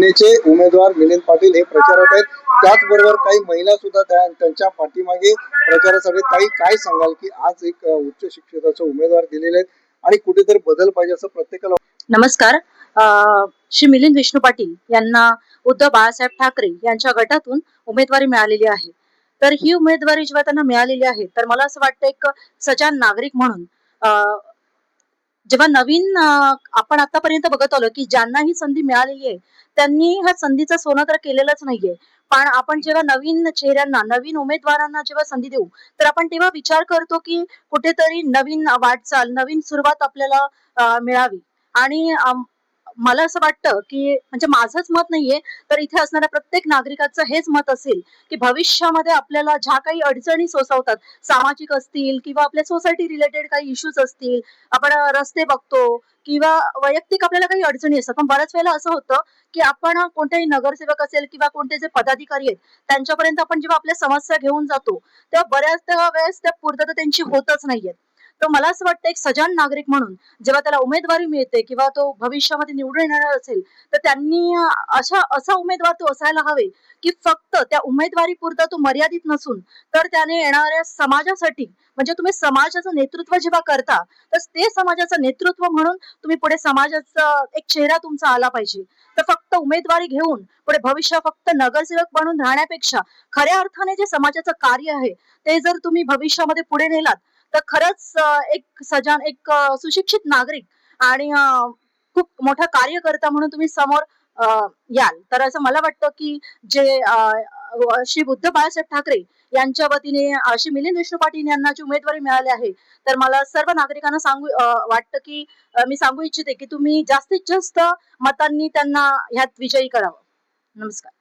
सेनेचे उमेदवार मिलिंद पाटील हे प्रचारात आहेत. त्याचबरोबर काही महिला सुद्धा त्यांच्या पाठीमागे प्रचारासाठी. ताई, काय सांगाल की आज एक उच्च शिक्षिताचे उमेदवार दिलेले आहेत आणि कुठेतरी बदल पाहिजे असं प्रत्येकाला. नमस्कार. श्री मिलिंद विष्णू पाटील यांना उद्धव बाळासाहेब ठाकरे यांच्या गटातून उमेदवारी मिळालेली आहे. तर ही उमेदवारी जेव्हा त्यांना मिळालेली आहे तर मला असं वाटतं एक सजान नागरिक म्हणून जेव्हा नवीन आपण आतापर्यंत बघत आलो की ज्यांना ही संधी मिळालेली आहे त्यांनी ह्या संधीचं सोनं तर केलेलंच नाहीये. पण आपण जेव्हा नवीन चेहऱ्यांना, नवीन उमेदवारांना जेव्हा संधी देऊ तर आपण तेव्हा विचार करतो की कुठेतरी नवीन वाटचाल, नवीन सुरुवात आपल्याला मिळावी. आणि मला असं वाटतं की म्हणजे माझंच मत नाहीये तर इथे असणाऱ्या प्रत्येक नागरिकाचं हेच मत असेल की भविष्यामध्ये आपल्याला ज्या काही अडचणी सोसवतात, सामाजिक असतील किंवा आपल्या सोसायटी रिलेटेड काही इश्यूज असतील, आपण रस्ते बघतो किंवा वैयक्तिक आपल्याला काही अडचणी असतात. पण बऱ्याच वेळेला असं होतं की आपण कोणत्याही नगरसेवक असेल किंवा कोणते जे पदाधिकारी आहेत त्यांच्यापर्यंत आपण जेव्हा आपल्या समस्या घेऊन जातो तेव्हा बऱ्याच वेळेस त्या पूर्तता त्यांची होतच नाहीये. तर मला असं वाटतं एक सजान नागरिक म्हणून जेव्हा त्याला उमेदवारी मिळते किंवा तो भविष्यामध्ये निवडून येणार असेल तर त्यांनी असा उमेदवार तो असायला हवे की फक्त त्या उमेदवारी पुरता तो मर्यादित नसून तर त्याने येणाऱ्या समाजासाठी, म्हणजे तुम्ही समाजाचं नेतृत्व जेव्हा करता तर ते समाजाचं नेतृत्व म्हणून तुम्ही पुढे समाजाचा एक चेहरा तुमचा आला पाहिजे. तर फक्त उमेदवारी घेऊन पुढे भविष्य फक्त नगरसेवक बनून राहण्यापेक्षा खऱ्या अर्थाने जे समाजाचं कार्य आहे ते जर तुम्ही भविष्यामध्ये पुढे नेलात तर खरंच एक सजान, एक सुशिक्षित नागरिक आणि खूप मोठा कार्यकर्ता म्हणून तुम्ही समोर याल. तर असं मला वाटतं की जे श्री उद्धव बाळासाहेब ठाकरे यांच्या वतीने श्री मिलिंद विष्णू पाटील यांना जी उमेदवारी मिळाली आहे तर मला सर्व नागरिकांना सांगू वाटतं की मी सांगू इच्छिते की तुम्ही जास्तीत जास्त मतांनी त्यांना ह्यात विजयी करावं. नमस्कार.